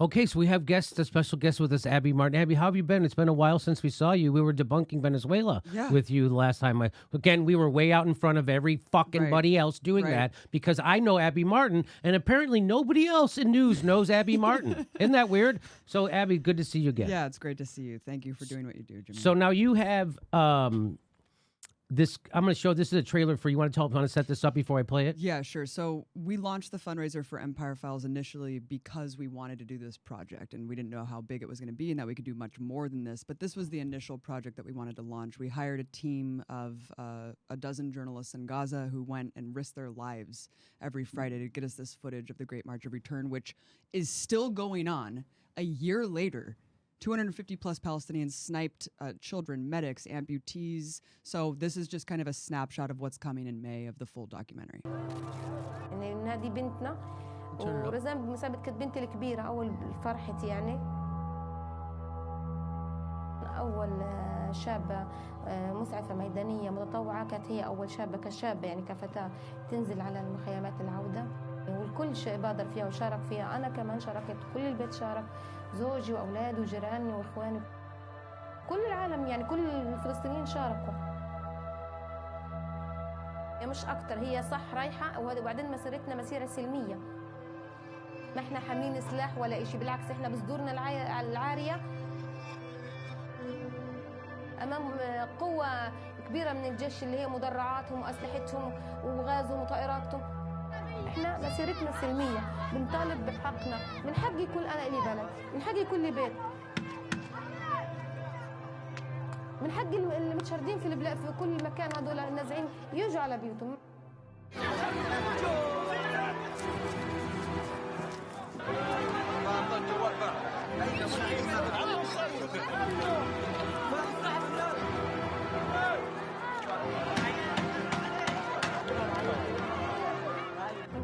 Okay, so we have a special guest with us, Abby Martin. Abby, how have you been? It's been a while since we saw you. We were debunking Venezuela Yeah. with you the last time. Again, we were way out in front of every fucking Right. buddy else doing Right. that because I know Abby Martin, and apparently nobody else in news knows Abby Martin. Isn't that weird? So, Abby, good to see you again. Yeah, it's great to see you. Thank you for doing what you do, Jimmy. So now you have this. I'm going to show this is a trailer for you. Want to set this up before I play it? Yeah, sure. So we launched the fundraiser for Empire Files initially because we wanted to do this project and we didn't know how big it was going to be and that we could do much more than this. But this was the initial project that we wanted to launch. We hired a team of a dozen journalists in Gaza who went and risked their lives every Friday to get us this footage of the Great March of Return, which is still going on a year later. 250 plus Palestinians sniped, children, medics, amputees. So this is just kind of a snapshot of what's coming in May of the full documentary. يعني نادي بنتنا ورزان بمثابة كانت بنتي الكبيرة أول فرحتي يعني أول شابة مسعفة ميدانية متطوعة كانت هي أول شابة كشابة يعني كفتاة تنزل على المخيمات العودة والكل شيء بادر فيها وشارك فيها أنا كمان شاركت كل البيت شارك زوجي وأولادي وجيراني وإخواني كل العالم يعني كل الفلسطينيين شاركوا مش أكتر هي صح رايحة وبعدين مسيرتنا مسيرة سلمية ما إحنا حاملين سلاح ولا إشي بالعكس إحنا بصدورنا العارية أمام قوة كبيرة من الجيش اللي هي مدرعاتهم وأسلحتهم وغازهم وطائراتهم إحنا مسيرتنا سلمية بنطالب بحقنا من حق يكون أنا إلي بلد من حق يكون لي بيت من حق اللي متشردين في البلاد في كل مكان هذول النازعين يجوا على بيوتهم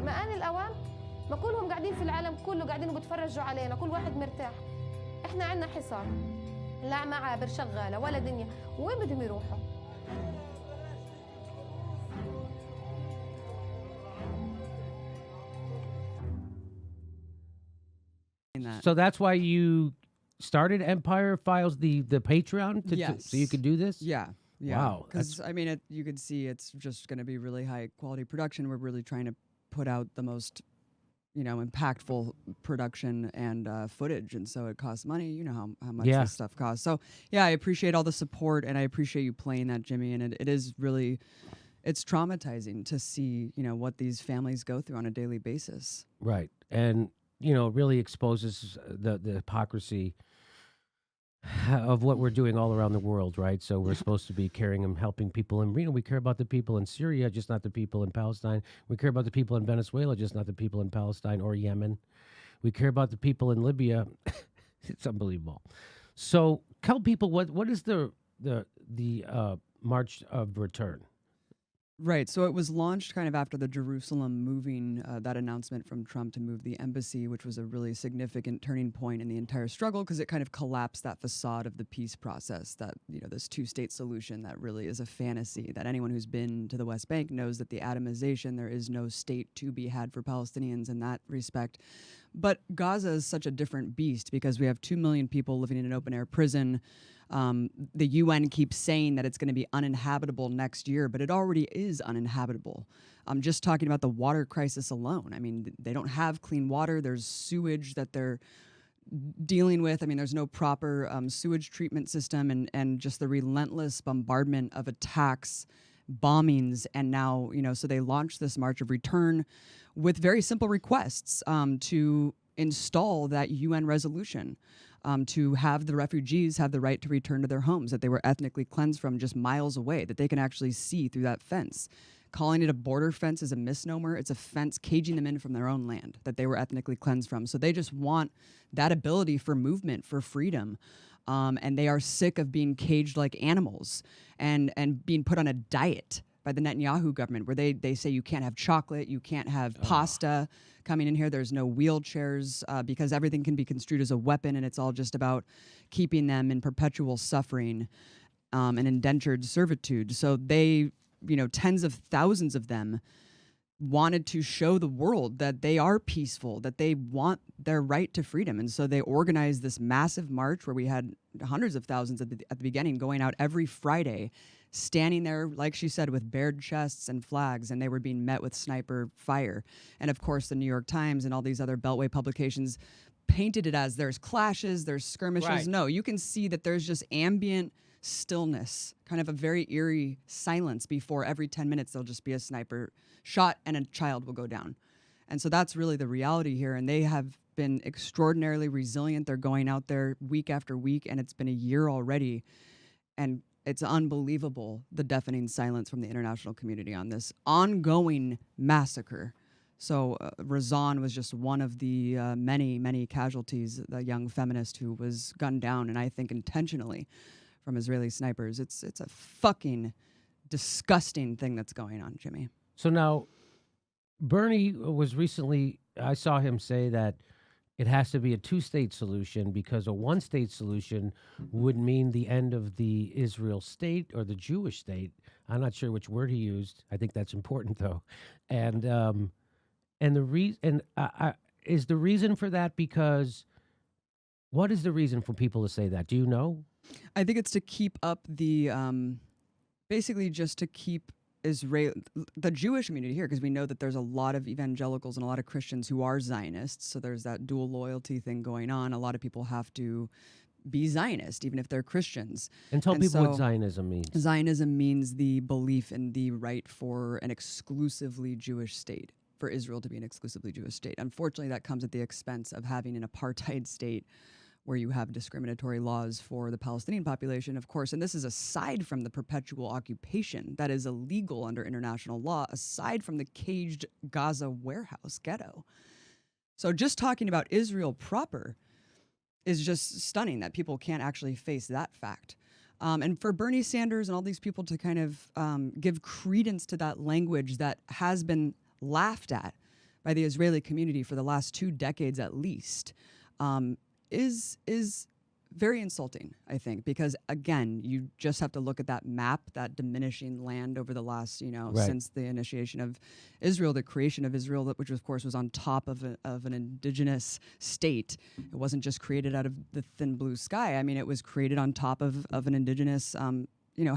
مآن الأوان ما كلهم قاعدين في العالم كله قاعدين وبتفرجوا علينا كل واحد مرتاح احنا عندنا حصار لا معابر شغالة ولا دنيا وين بدهم يروحوا So that's why you started Empire Files, the Patreon, Yes. so you could do this? Yeah. Wow. Because, I mean, you could see it's just going to be really high quality production. We're really trying to put out the most, impactful production and footage. And so it costs money. You know how much Yeah. this stuff costs. So, yeah, I appreciate all the support and I appreciate you playing that, Jimmy. And it is really, it's traumatizing to see, what these families go through on a daily basis. Right. And, it really exposes the hypocrisy of what we're doing all around the world, right? So we're supposed to be caring and helping people. And, we care about the people in Syria, just not the people in Palestine. We care about the people in Venezuela, just not the people in Palestine or Yemen. We care about the people in Libya. It's unbelievable. So tell people what is the March of Return? Right. So it was launched kind of after the Jerusalem moving, that announcement from Trump to move the embassy, which was a really significant turning point in the entire struggle because it kind of collapsed that facade of the peace process that, this two-state solution that really is a fantasy that anyone who's been to the West Bank knows that the atomization, there is no state to be had for Palestinians in that respect. But Gaza is such a different beast because we have 2 million people living in an open-air prison. The UN keeps saying that it's going to be uninhabitable next year, but it already is uninhabitable. I'm just talking about the water crisis alone. I mean, they don't have clean water. There's sewage that they're dealing with. I mean, there's no proper sewage treatment system and just the relentless bombardment of attacks, bombings. And now, so they launched this March of Return with very simple requests to install that UN resolution. To have the refugees have the right to return to their homes that they were ethnically cleansed from just miles away, that they can actually see through that fence. Calling it a border fence is a misnomer. It's a fence caging them in from their own land that they were ethnically cleansed from. So they just want that ability for movement, for freedom. And they are sick of being caged like animals and being put on a diet by the Netanyahu government where they say you can't have chocolate, you can't have pasta coming in here. There's no wheelchairs because everything can be construed as a weapon and it's all just about keeping them in perpetual suffering and indentured servitude. So they, tens of thousands of them wanted to show the world that they are peaceful, that they want their right to freedom. And so they organized this massive march where we had hundreds of thousands at the beginning going out every Friday, standing there, like she said, with bared chests and flags, and they were being met with sniper fire. And of course, the New York Times and all these other Beltway publications painted it as there's clashes, there's skirmishes. Right. No, you can see that there's just ambient stillness, kind of a very eerie silence before every 10 minutes there'll just be a sniper shot and a child will go down. And so that's really the reality here. And they have been extraordinarily resilient. They're going out there week after week, and it's been a year already. And it's unbelievable, the deafening silence from the international community on this ongoing massacre. So Razan was just one of the many, many casualties, the young feminist who was gunned down, and I think intentionally, from Israeli snipers. It's a fucking disgusting thing that's going on, Jimmy. So now, Bernie was recently, I saw him say that it has to be a two-state solution because a one-state solution would mean the end of the Israel state or the Jewish state. I'm not sure which word he used. I think that's important, though. And the reason is the reason for that because what is the reason for people to say that? Do you know? I think it's to keep up the, basically just to keep the Jewish community here, because we know that there's a lot of evangelicals and a lot of Christians who are Zionists. So there's that dual loyalty thing going on. A lot of people have to be Zionist, even if they're Christians. And tell And people what so Zionism means. Zionism means the belief in the right for an exclusively Jewish state, for Israel to be an exclusively Jewish state. Unfortunately, that comes at the expense of having an apartheid state where you have discriminatory laws for the Palestinian population, of course. And this is aside from the perpetual occupation that is illegal under international law, aside from the caged Gaza warehouse ghetto. So just talking about Israel proper is just stunning that people can't actually face that fact. And for Bernie Sanders and all these people to kind of give credence to that language that has been laughed at by the Israeli community for the last 2 decades at least, is very insulting, I think, because again, you just have to look at that map, that diminishing land over the last, Right. since the initiation of Israel, the creation of Israel, which of course was on top of an indigenous state. It wasn't just created out of the thin blue sky. I mean, it was created on top of an indigenous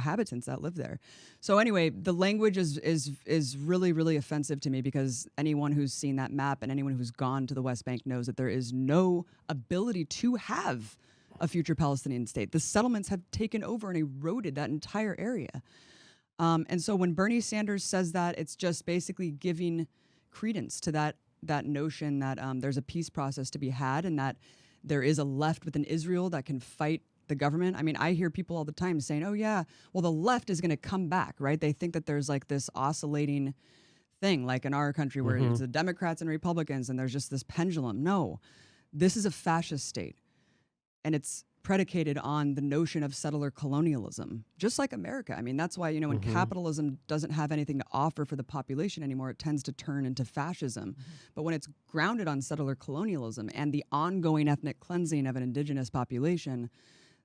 habitants that live there. So anyway, the language is really, really offensive to me because anyone who's seen that map and anyone who's gone to the West Bank knows that there is no ability to have a future Palestinian state. The settlements have taken over and eroded that entire area. And so when Bernie Sanders says that, it's just basically giving credence to that notion that there's a peace process to be had and that there is a left within Israel that can fight the government. I mean, I hear people all the time saying, oh yeah, well, the left is going to come back, right? They think that there's like this oscillating thing, like in our country where it's the Democrats and Republicans and there's just this pendulum. No, this is a fascist state. And it's predicated on the notion of settler colonialism, just like America. I mean, that's why, when capitalism doesn't have anything to offer for the population anymore, it tends to turn into fascism. But when it's grounded on settler colonialism and the ongoing ethnic cleansing of an indigenous population,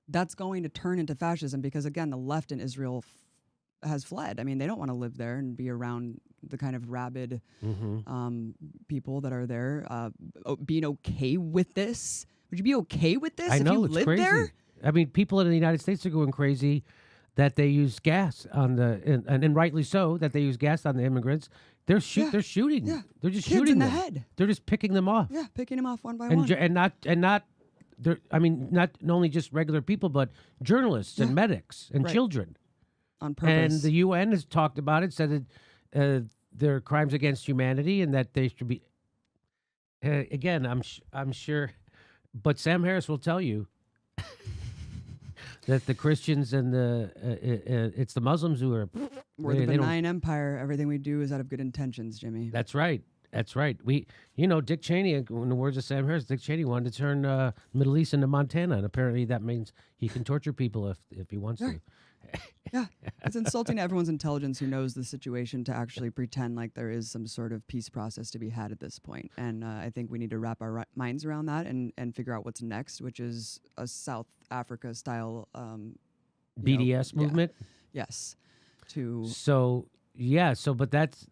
that's going to turn into fascism because, again, the left in Israel has fled. I mean, they don't want to live there and be around the kind of rabid people that are there. Being okay with this? Would you be okay with this I know, if you it's lived crazy. there? I mean, people in the United States are going crazy that they use gas on and rightly so, that they use gas on the immigrants. They're shooting. Yeah. They're just Kids shooting in the them. head. They're just picking them off. Yeah, picking them off one by And one. not not only just regular people, but journalists and medics and Right. children. On purpose. And the UN has talked about it, said that there are crimes against humanity and that they should be. Again, I'm sure, but Sam Harris will tell you that the Christians and it's the Muslims who are. We're the they don't- benign empire. Everything we do is out of good intentions, Jimmy. That's right. That's right. Dick Cheney, in the words of Sam Harris, Dick Cheney wanted to turn Middle East into Montana, and apparently that means he can torture people if he wants to. Yeah, it's insulting to everyone's intelligence who knows the situation to actually pretend like there is some sort of peace process to be had at this point. And I think we need to wrap our minds around that and figure out what's next, which is a South Africa style BDS movement. Yes. To So but that's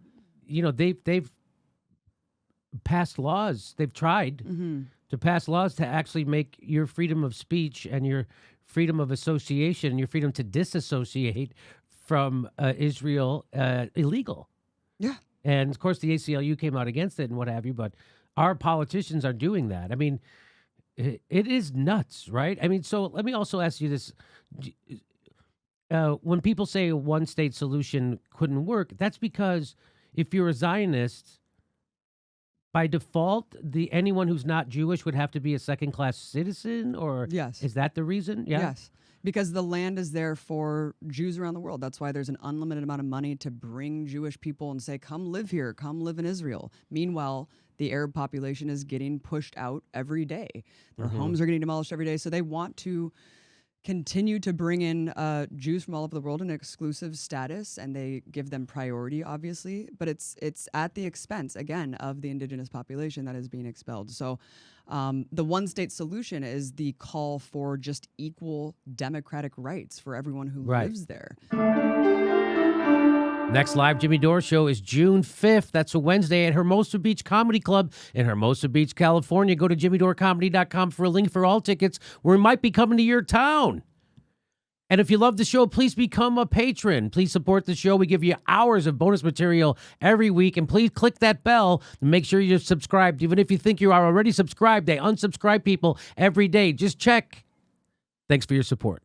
they've passed laws. They've tried to pass laws to actually make your freedom of speech and your freedom of association and your freedom to disassociate from Israel illegal. Yeah. And of course, the ACLU came out against it and what have you. But our politicians are doing that. I mean, it is nuts, right? I mean, so let me also ask you this. When people say a one-state solution couldn't work, that's because if you're a Zionist, by default, anyone who's not Jewish would have to be a second-class citizen, or Yes. is that the reason? Yeah. Yes. Because the land is there for Jews around the world. That's why there's an unlimited amount of money to bring Jewish people and say, come live here, come live in Israel. Meanwhile, the Arab population is getting pushed out every day. Their homes are getting demolished every day. So they want to continue to bring in Jews from all over the world in exclusive status, and they give them priority, obviously, but it's at the expense, again, of the indigenous population that is being expelled. So the one-state solution is the call for just equal democratic rights for everyone who lives there. Next live Jimmy Dore show is June 5th. That's a Wednesday at Hermosa Beach Comedy Club in Hermosa Beach, California. Go to jimmydorecomedy.com for a link for all tickets. We might be coming to your town. And if you love the show, please become a patron. Please support the show. We give you hours of bonus material every week. And please click that bell and make sure you're subscribed. Even if you think you are already subscribed, they unsubscribe people every day. Just check. Thanks for your support.